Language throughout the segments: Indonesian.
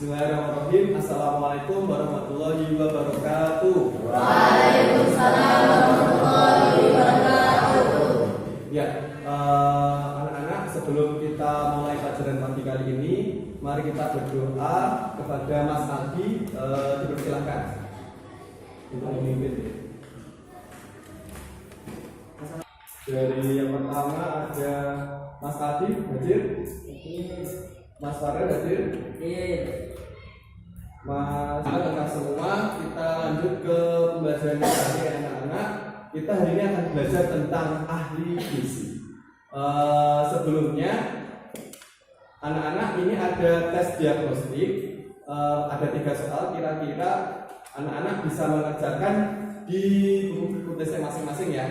Bismillahirrahmanirrahim. Assalamualaikum warahmatullahi wabarakatuh. Waalaikumsalam warahmatullahi wabarakatuh. Ya, anak-anak, sebelum kita mulai pelajaran pagi kali ini, mari kita berdoa kepada Mas Adi. Dipersilakan untuk memimpin. Dari yang pertama ada Mas Adi hadir, Mas Farel hadir, Mas lengkap semua. Kita lanjut ke pembelajaran hari anak-anak. Kita hari ini akan belajar tentang ahli gizi. Sebelumnya, anak-anak ini ada tes diagnostik. Ada 3 soal. Kira-kira anak-anak bisa mengerjakan di buku tesnya masing-masing ya.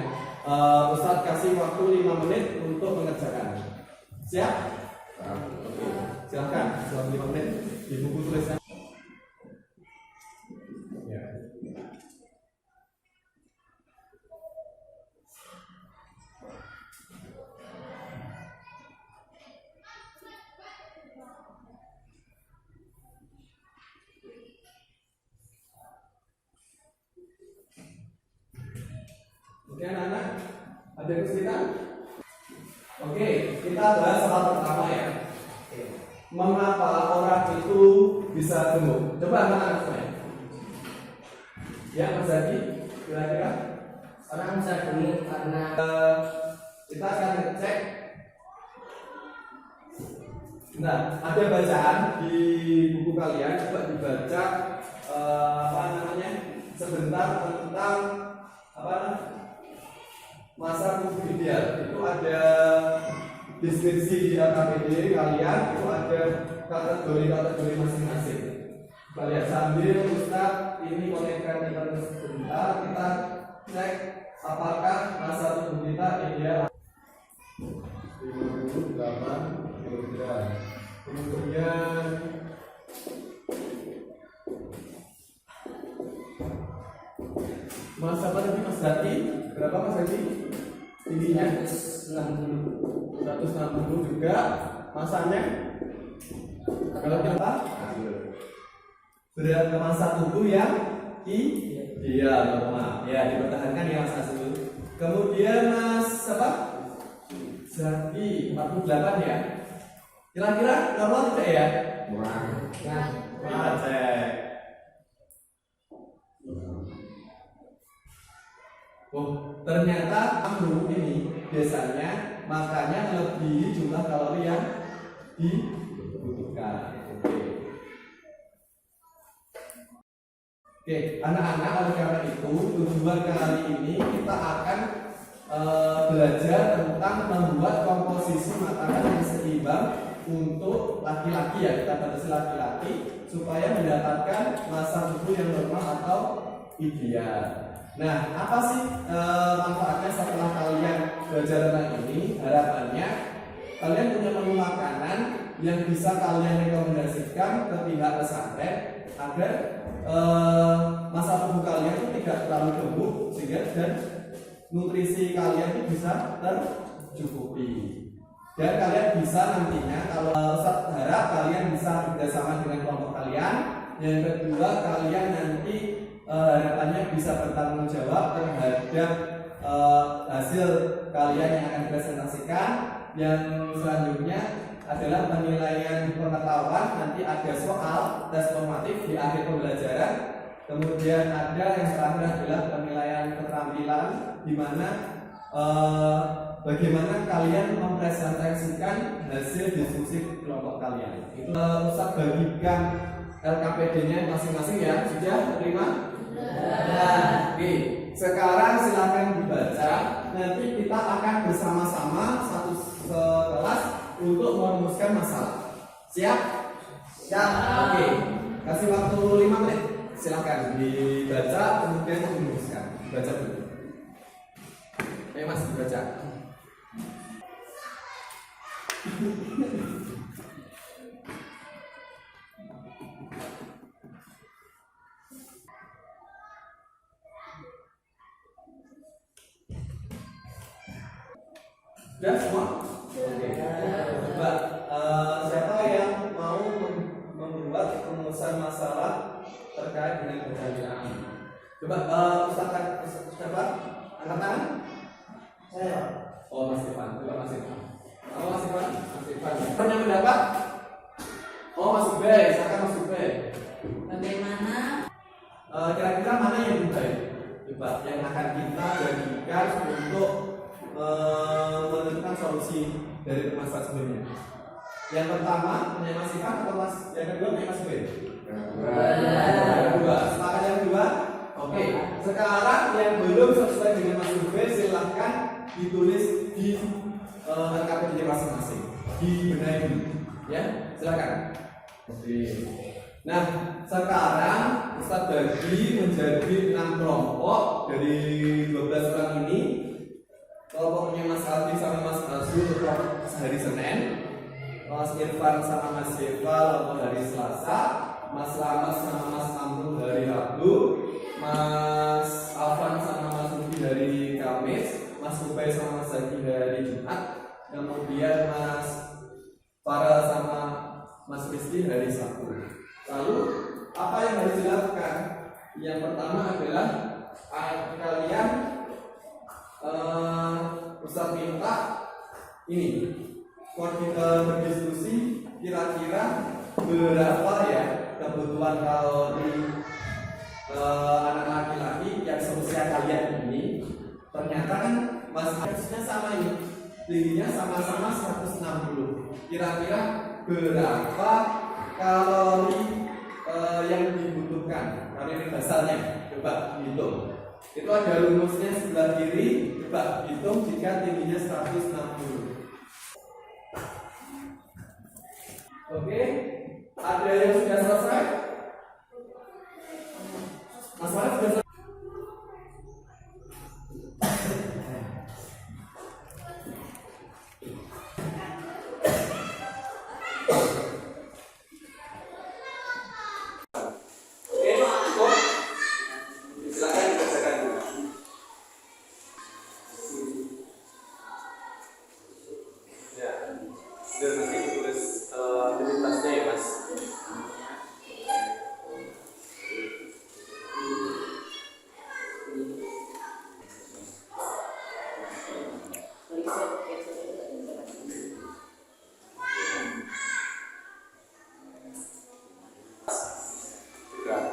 Ustadz kasih waktu 5 menit untuk mengerjakan. Siap? Silahkan, selama 5 menit di buku tulisnya. Ya. Oke anak-anak, ada kesulitan? Oke, kita bahas soal pertama ya. Mengapa orang itu bisa gemuk? Coba anak-anak saya. Ya, Mas Zaki, kira-kira Orang bisa gemuk karena kita akan ngecek. Nah, ada bacaan di buku kalian. Coba dibaca sebentar tentang masa tubuh ideal. Itu ada deskripsi di LKPD kalian, itu ada kategori-kategori masing-masing. Kita lihat sambil Ustaz ini konekkan internet sebentar, kita cek apakah masa tubuh kita ideal. 58 kg. Kemudian masa apa tadi Mas Zaki? Berapa Mas Zaki? Tingginya 160 juga. Masanya kalau kita berat masa tubuh yang ideal, normal. Ya, dipertahankan ya Mas Azul. Kemudian Mas apa? Zaki 48 ya. Kira-kira normal tidak ya? kurang. Cek. Oh, ternyata kamu ini biasanya makannya melebihi jumlah kalori yang dibutuhkan. Oke, anak-anak, oleh karena itu tujuan kali ini kita akan belajar tentang membuat komposisi makanan yang seimbang untuk laki-laki ya, kita batasi laki-laki supaya mendapatkan masa tubuh yang normal atau ideal. Nah, apa sih manfaatnya setelah kalian belajar tentang ini? Harapannya kalian punya menu makanan yang bisa kalian rekomendasikan ke pihak pesantren agar masa tubuh kalian itu tidak terlalu gemuk sehingga dan nutrisi kalian itu bisa tercukupi. Dan kalian bisa nantinya, kalau Ustaz harap kalian bisa bekerjasama dengan kelompok kalian. Yang kedua, kalian nanti harapannya bisa bertanggung jawab terhadap hasil kalian yang akan dipresentasikan. Yang selanjutnya adalah penilaian pengetahuan. Nanti ada soal tes formatif di akhir pembelajaran. Kemudian ada yang terakhir adalah penilaian keterampilan, di mana bagaimana kalian mempresentasikan hasil diskusi kelompok kalian. Itu Ustaz bagikan LKPD-nya masing-masing ya. Sudah terima? Nah, oke. Sekarang silakan dibaca. Nanti kita akan bersama-sama satu kelas untuk merumuskan masalah. Siap? Siap. Oke. Kasih waktu 5 menit. Silakan dibaca kemudian merumuskan. Baca dulu. Ayo Mas, dibaca. Sudah semua? Oke. Coba siapa yang mau membuat rumusan masalah terkait dengan perjanjian. Coba Ustaz coba angkat tangan. Saya. Oh, Mas Ivan. Coba Mas Ivan. Oh, Mas Ivan. Mas Ivan. Punya pendapat? Oh, Mas Ubay. Silakan Mas Ubay. Bagaimana? Kira-kira mana yang lebih baik? Coba yang akan kita bagikan untuk menentukan solusi dari permasalahan sebelumnya. Yang pertama punya Mas Ivan atau Mas? Yang kedua punya Mas Ubay? Yang kedua. Sepakat yang kedua? Oke. Sekarang yang belum sesuai dengan Mas Ubay silahkan ditulis di RKPD masing-masing. Dibenahi dulu. Ya, silakan. Oke. Nah, sekarang Ustaz bagi menjadi 6 kelompok dari 12 orang ini. Kelompoknya Mas Aldi sama Mas Azul hari Senin, Mas Irfan sama Mas Deva hari Selasa, Mas Lamas sama Mas Amrul hari Rabu, Mas Alvan sama Mas Rubi hari Kamis, Mas Ubay sama Mas Zaki hari Jumat, kemudian Mas Farah sama Mas Rizky hari Sabtu. Lalu apa yang harus dilakukan? Yang pertama adalah kalian Ustaz minta ini berdiskusi kira-kira berapa ya kebutuhan kalori anak laki-laki yang seusia kalian ini. Ternyata kan masnya sama ini, tingginya sama-sama 160. Kira-kira berapa kalori yang dibutuhkan? Kalori dasarnya coba hitung. Itu ada rumusnya sebelah kiri. Coba hitung jika tingginya 160. Oke, ada yang sudah selesai? Mas Farah sudah selesai?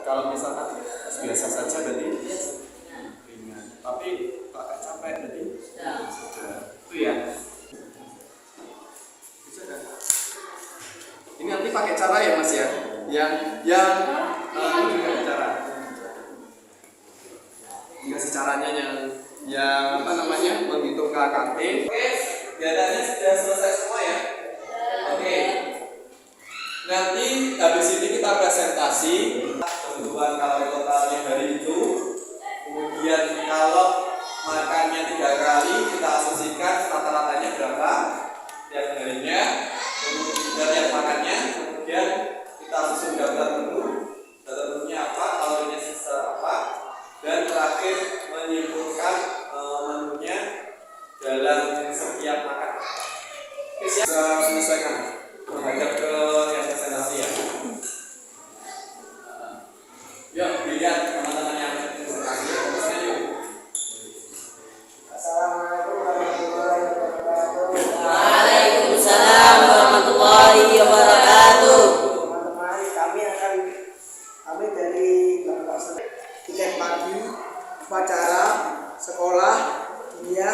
Kalau misalkan biasa saja berarti ringan, tapi kalau agak capek berarti itu ya. Bisa kan? Ini nanti pakai cara ya Mas ya, yang ini juga ada cara. Dikasih caranya yang apa namanya menghitung KKT. Oke, datanya sudah selesai semua ya. Oke. Nanti habis ini kita presentasi kebutuhan kalori totalnya hari itu. Kemudian kalau makannya 3 kali kita asumsikan rata-ratanya berapa tiap harinya. Kemudian tiap makannya, kemudian kita susun daftar menu. Daftar menunya apa, kalorinya sebesar apa, dan terakhir menyimpulkan menunya dalam setiap makan. Bisa menyesuaikan menghadap ke yang presentasi ya. Yuk, dilihat teman-teman yang presentasi terusnya yuk. Assalamualaikum warahmatullahi wabarakatuh. Waalaikumsalam warahmatullahi wabarakatuh. Teman-teman, kami dari kelompok tiket pagi, upacara, sekolah, dunia,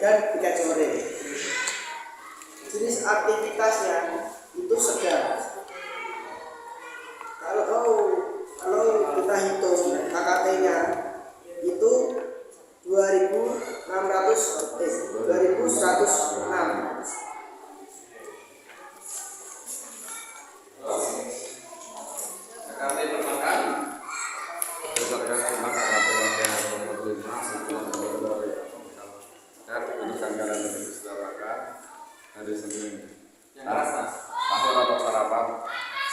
dan tiket sore. Jenis aktivitasnya itu sedang. Kalau kita hitung KKT-nya itu 2106. KKT per makan. Berdasarkan skema KKT yang nomor 5 kebutuhan kalian dari makan hari Senin. Yang atas Mas. Sahur atau sarapan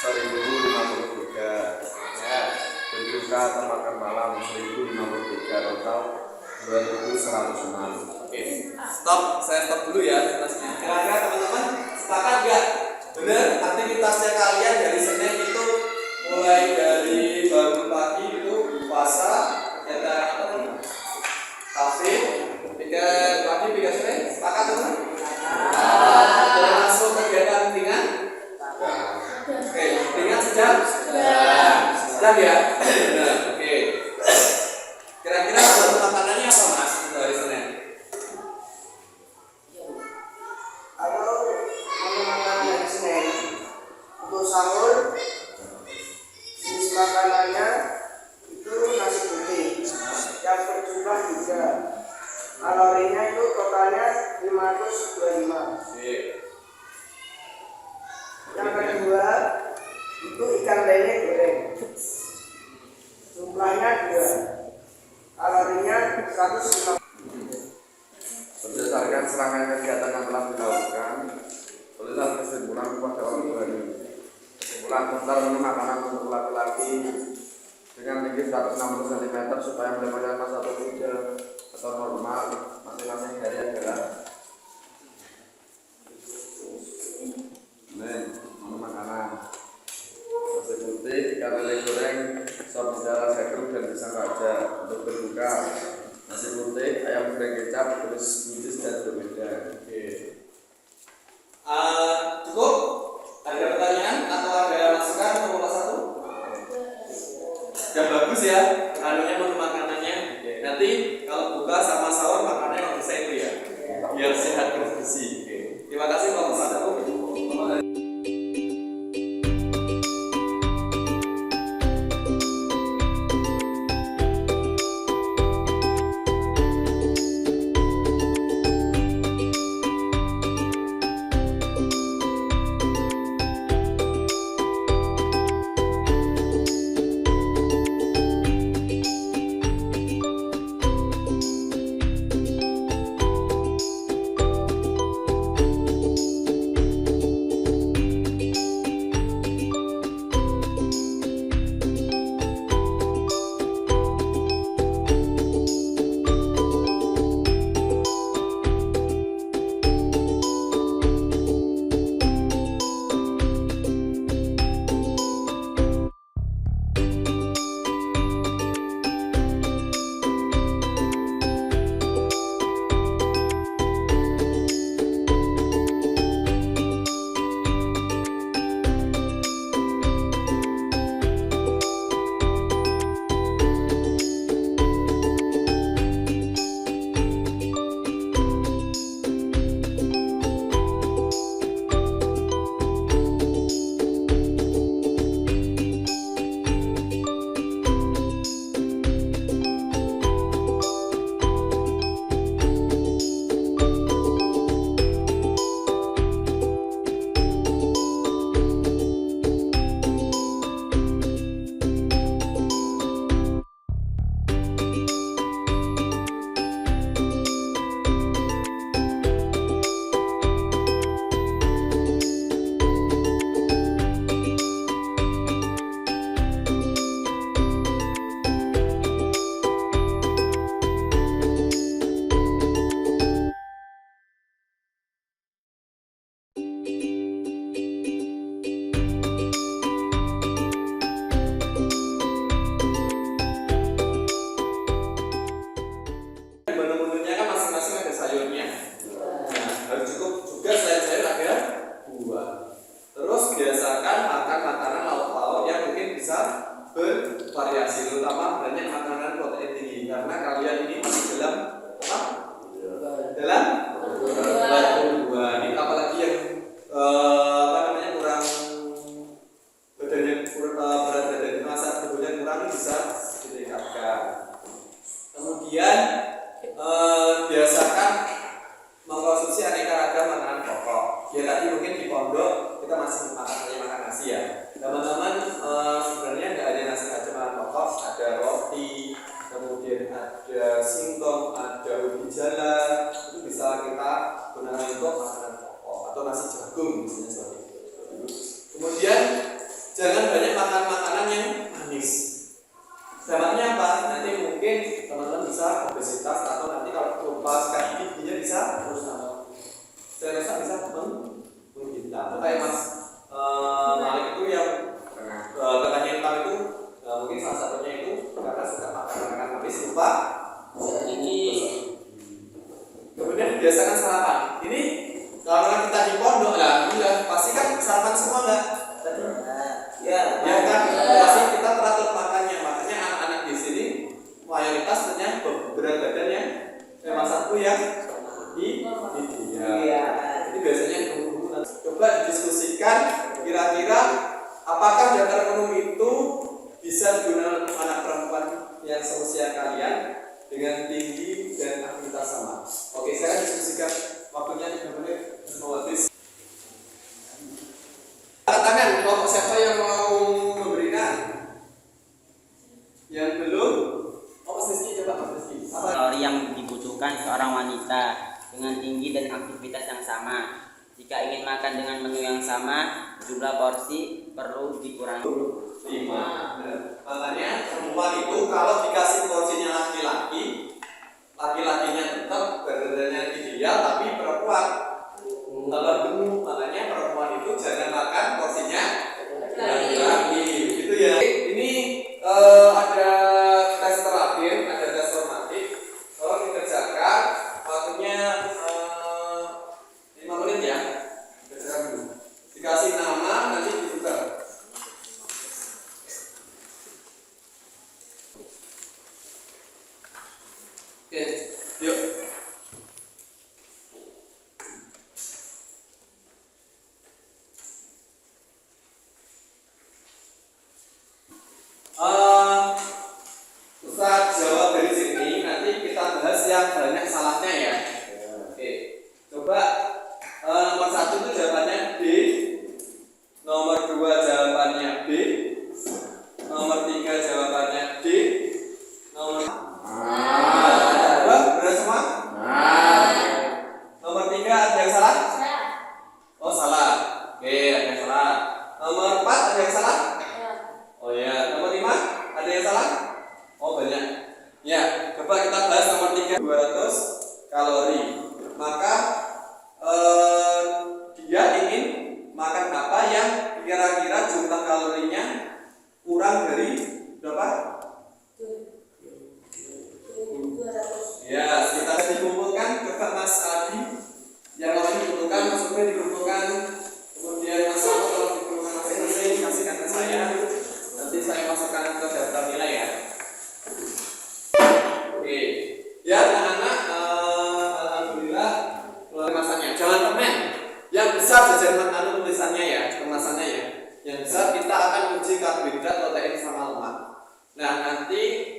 1053. Ya. Berbuka atau makan malam 1053, total 2106. Oke. Saya stop dulu ya aktivitasnya. Kira-kira teman-teman sepakat nggak? Bener, aktivitasnya kalian dari Senin itu Untuk sahur jenis makanannya itu nasi putih yang berjumlah 3. Kalorinya itu totalnya 525. Yang kedua itu ikan lele goreng, jumlahnya 2. Kalorinya 150. Berdasarkan serangkaian kegiatan yang telah dilakukan, tulisan kesimpulan kepada orang tua ini. Kesimpulan daftar menu makanan untuk laki-laki dengan tinggi 160 cm supaya mendapatkan masa tubuh atau normal masing-masing dari adalah menu makanan nasi putih, ikan lele goreng, sop udara seger dan pisang raja. Untuk berbuka nasi putih, ayam goreng kecap, terus buncis dan berbeda. Cukup? Ada pertanyaan atau ada masukan untuk kelas 1? Sudah bagus ya, anunya menu makanannya. Nanti kalau buka sama sahur makanannya yang bisa itu ya, biar sehat bergizi. Terima kasih kelas 1. Menu-menunya kan masing-masing ada sayurnya. Nah, harus cukup juga selain sayur ada buah. Terus biasakan makan makanan lauk-lauk yang mungkin bisa bervariasi, terutama banyak makanan protein tinggi karena kalian ini masih dalam apa? Dalam buah. Ini apalagi yang apa namanya kurang badannya berat badan masa tubuhnya kurang bisa ditingkatkan. Kemudian biasakan mengkonsumsi aneka ragam makanan pokok. Ya tadi mungkin di pondok kita masih makan nasi ya. Teman-teman sebenarnya nggak ada nasi aja makanan pokok, ada roti, kemudian ada singkong, ada ubi jala, itu bisa kita gunakan untuk makanan pokok atau nasi jagung misalnya seperti itu. Kemudian jangan banyak makan makanan yang manis. Dampaknya apa? Nanti mungkin teman-teman bisa obesitas atau nanti kalau lupa sekali giginya bisa terus tambah. Saya rasa bisa menghintar. Kayak Mas Malik itu yang tengahnya hitam itu mungkin salah satunya itu karena suka makan makanan manis lupa gigi. Kemudian biasakan sarapan. Ini kalau kita di pondok lah, pasti kan sarapan semua nggak? Ya kan, pasti kita teratur makannya. Makanya anak-anak di sini mayoritas punya berat badan yang memang satu yang ideal. Jadi biasanya coba didiskusikan kira-kira apakah daftar penuh itu bisa digunakan untuk anak perempuan yang seusia kalian dengan tinggi dan aktivitas sama? Oke, saya diskusikan waktunya 3 menit. Habis. Angkat tangan, kelompok siapa yang mau memberikan? Yang belum? Oh, Mas Rizky, coba Mas Rizky. Kalori yang dibutuhkan seorang wanita dengan tinggi dan aktivitas yang sama. Jika ingin makan dengan menu yang sama, jumlah porsi perlu dikurangi. 5. Makanya perempuan itu kalau dikasih porsinya laki-laki, laki-lakinya tetap berbedanya ideal, tapi perempuan tambah gemuk. Makanya perempuan itu jangan makan porsinya laki-laki. Gitu ya. Ini ada tes terakhir, ada tes formatif. Kalau dikerjakan, waktunya 5 menit ya. Kerjakan dulu. Dikasih nama, nanti ditukar. Oke, yuk. Ustaz jawab dari sini, nanti kita bahas yang banyak salahnya ya. Oke, coba nomor 1 itu jawabannya B, nomor 2 jawabannya B, nomor 3 jawabannya D, nomor benar semua? Nomor 3 ada yang salah? Oh salah. Oke, ada yang salah. Nomor 4 ada yang salah? Oh ya. Nomor 5 ada yang salah? Oh banyak. Ya, coba kita bahas nomor 3, 200 kalori. Maka dia ingin makan apa yang kira-kira jumlah kalorinya kurang dari berapa? Ya, kita dikumpulkan. Coba Mas Adi yang lain dikumpulkan, Mas Ubed dikumpulkan, kemudian Mas Samo kalau dikumpulkan masing-masing kasihkan ke saya. Nanti saya masukkan ke daftar nilai ya. Oke, ya anak-anak, alhamdulillah kemasannya. Jangan komen. Yang besar jajan tulisannya ya, kemasannya ya. Yang besar kita akan uji karbohidrat, protein sama lemak. Nah nanti